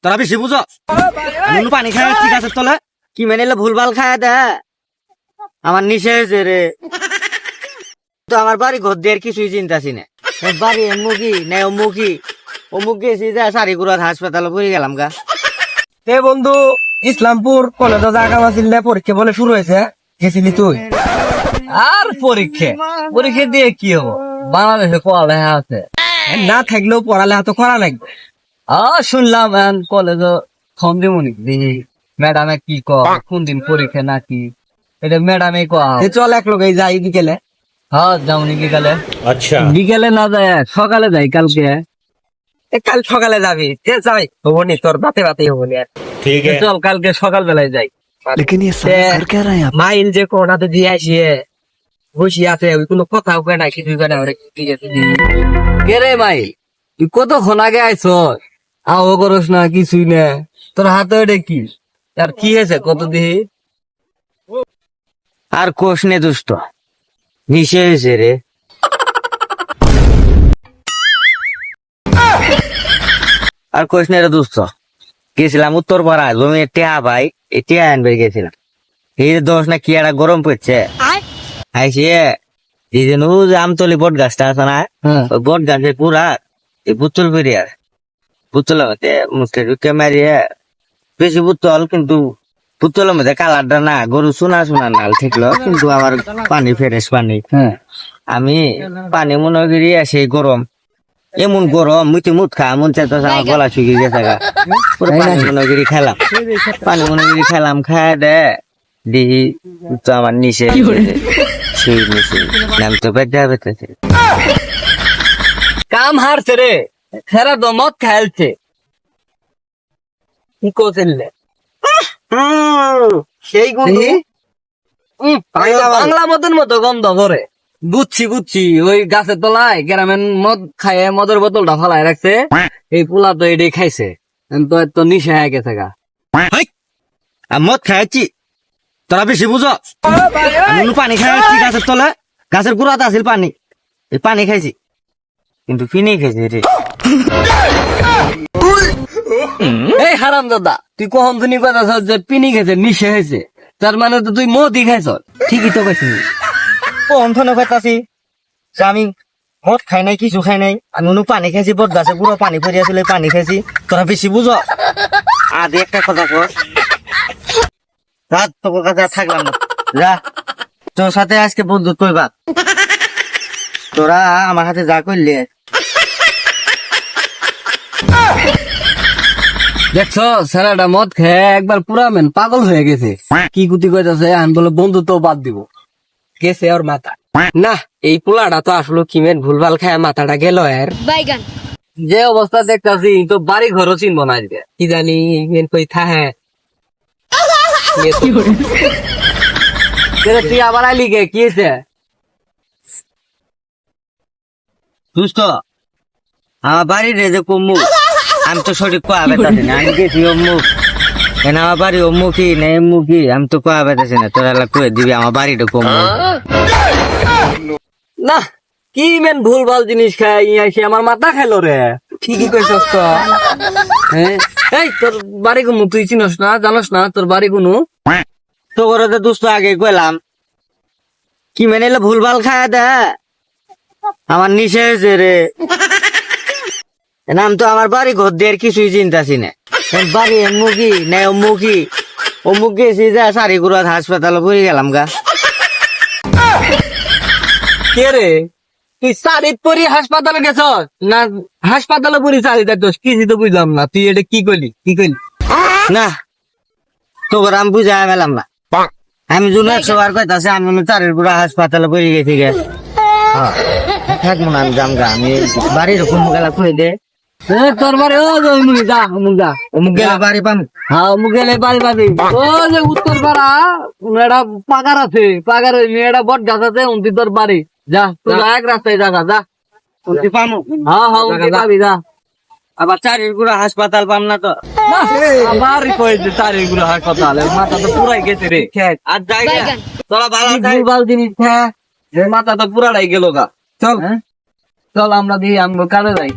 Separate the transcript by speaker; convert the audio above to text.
Speaker 1: তোরা বেশি বুঝো পানি খায় ঠিক আছে তোলে কি মেনে ভুলভাল খায় দে আমার নিচে হয়েছে রে তো আমার বাড়ি ঘর দিয়ে কিছুই চিন্তাছি না বাড়ি এমুকি না অমুক গেছি যা সারিগুড়ার হাসপাতালে পড়ে গেলাম গা।
Speaker 2: এ বন্ধু ইসলামপুর কলেজে জায়গা আছিল না, পরীক্ষা বলে শুরু হয়েছে, গেছিলি তুই?
Speaker 3: আর পরীক্ষা দিয়ে কি হবো, বাংলাদেশে পড়ালেখা আছে,
Speaker 2: না থাকলেও পড়ালেখা তো করা লাগবে।
Speaker 3: শুনলাম কলেজ ফোন দিব নাকি ম্যাডামে কি কোন দিন পরীক্ষা নাকি এটা ম্যাডামে
Speaker 2: চল এক লোক যাই বিকেলে।
Speaker 3: হ্যাঁ যাওনি বিকালে?
Speaker 4: আচ্ছা
Speaker 3: বিকেলে না যায়, সকালে যাই কালকে।
Speaker 2: কাল সকালে যাবি? যাই হবো নি, তোর বাতে হবো নি।
Speaker 4: ঠিক আছে
Speaker 3: চল কালকে সকাল বেলায় যাই।
Speaker 2: মাইল যে কোনাতে দিয়ে আসিয়ে বসে আছে, ওই কোনো কথাও কয় না, কিছুই কয় না।
Speaker 3: কে রে মাই, তুই কতক্ষণ আগে আইছ? আও করস না কিছুই না, তোর হাতে ওটা কি? আর কি হয়েছে কত দিহি?
Speaker 1: আর কোষ নে দুষ্ট নিচে হয়েছে রে আর কোষ নে রে দুষ্ট গেছিলাম উত্তর পাড়ায় জমি টেহা ভাই এই টেহা আনবে গেছিলাম এই দোষ না কি একটা গরম পড়ছে আইসি এই যে আমতলি বট গাছটা আছে না ওই বট গাছে পুরা এই বুতল বেরিয়ে বুতলের মধ্যে মুখে ঢুকে মারিয়ে বেশি বুতল কিন্তু বুতলের মধ্যে কালারটা না গরু সোনা নাল ঠিকলো কিন্তু আমার পানি ফ্রেশ পানি। আমি পানি মনে করি সেই গরম এমন গরম মুতি মুত খা মন চাইতো আমার গলা শুকিয়ে গেছে গা পানি মনে করি খেলাম পানি মনে করি খেলাম খায় দে দিহি তো আমার নিচে সেই নিচে নাম তো বেঁধে বেঁধেছে
Speaker 3: কাম হারছে রে, সেরা তো মদ খাইলছে। কি করছিলে?
Speaker 1: সেই গন্ধ
Speaker 3: বাংলা মতন মতো গন্ধ করে। বুঝছি ওই গাছের তলায় গ্রামের মদ খায়, মদের বোতলটা ফেলায় রাখছে, এই পোলা তো এটাই খাইছে, তো এত নিশা হয়ে গেছে গা।
Speaker 1: মদ খাইছি তোরা বেশি বুঝো পানি খাইছি গাছের তলে গাছের গুড়াতে আছিল পানি এই পানি খাইছি কিন্তু পিনি খাইছি রে।
Speaker 3: এই হারাম দাদা, তুই কখন তুমি কথা যে পিনি খেয়েছে নিশে হয়েছে, তার মানে তো তুই মদই খাইছ।
Speaker 1: ঠিকই তো পাইছি অন্থনে খাইতাছি আমি মদ খাই নাই কিছু খাই নাই আমি পানি খাইছি বট গাছে পুরো পানি পড়ে আসলে পানি খাইছি তোরা বেশি বুঝো আদি একটা কথা কর রাত তোর কাছে থাকলাম না যা তোর সাথে আজকে বন্ধুত্ব কইবা তোরা আমার হাতে যা করলে
Speaker 3: দেখছো ছেলেটা মদ খেয়ে একবার পুরা মেন পাগল হয়ে গেছে, কি গুতি কইতাছে আন বলে বন্ধুত্ব বাদ দিব।
Speaker 2: গেছে ওর মাথা। না এই পোলাটা তো আসলে কিমেন ভুলভাল খায় মাথাটা গেল এর।
Speaker 3: যে অবস্থা দেখতাছি তো বাড়ি ঘরও চিনবো না আজকে।
Speaker 2: কি জানি কই থাহে
Speaker 3: তুই আবার আইলি কে, কি হয়েছে?
Speaker 1: দুষ্ট আমার বাড়ির রে যে কমু আমি তো সঠিক কোয়া বেতাছি না আমি গেছি অমুক আমার বাড়ি অমুকি না এমুকি আমি তো কোয়া বেতাছি না তোরা এলা কয়ে দিবি আমার বাড়িটা কমু
Speaker 3: না কি মেন ভুল ভাল জিনিস খায় সে আমার মাথা খাইলো রে।
Speaker 2: ঠিকই কইছস তো।
Speaker 3: হ্যাঁ এই তোর বাড়ি কোনো তুই চিনস না, জানস না তোর বাড়ি কোনো?
Speaker 1: তো করে তো দুষ্ট আগে কইলাম কি মেনে ভুলভাল খায় দে আমার নিচে হয়েছে রে নাম তো আমার বাড়ি ঘর দিয়ে কিছুই চিন্তাছি না বাড়ি এমুকি না অমুক গেছি যা সারিগুড়ার হাসপাতালে পড়ে গেলাম গা।
Speaker 3: কে রে তুই সারিত পরি হাসপাতালে গেছ না হাসপাতালে পরি সারি দেখছ? কিছু তো বুঝলাম না, তুই এটা কি কইলি?
Speaker 1: না তোর আমি বুঝাই পেলাম না আমি জুন 100 বার কইতাছি আমি চারের গুড়া হাসপাতালে পড়ে গেছি গে থাকবো না আমি যাম গা আমি বাড়ির কমু গেলা কই দে
Speaker 3: তোর বাড়ি ও যা
Speaker 1: অমুক গেলা বাড়ি পাম
Speaker 3: হ্যাঁ অমুক গেলে বাড়ি পাবি। ও যে উত্তর পাড়া একটা পাগার আছে, পাগার একটা বট গাছ আছে, উনতি তোর বাড়ি। যা তুই এক রাস্তায় যা যা
Speaker 1: পামু
Speaker 3: হ্যাঁ উনতি পাবি যা।
Speaker 1: আবার চারের গুড়া হাসপাতাল পাম না তো
Speaker 3: আবার কয়েছে তার এগুলো হাসপাতাল, মাথা তো পুরাই গেছে রে।
Speaker 1: আর যাই তোরা ভালো
Speaker 3: ভুলভাল জিনিস মাথা তো পুরাটাই গেল গা। চল চল আমরা দিয়ে আমরা কাজে যাই।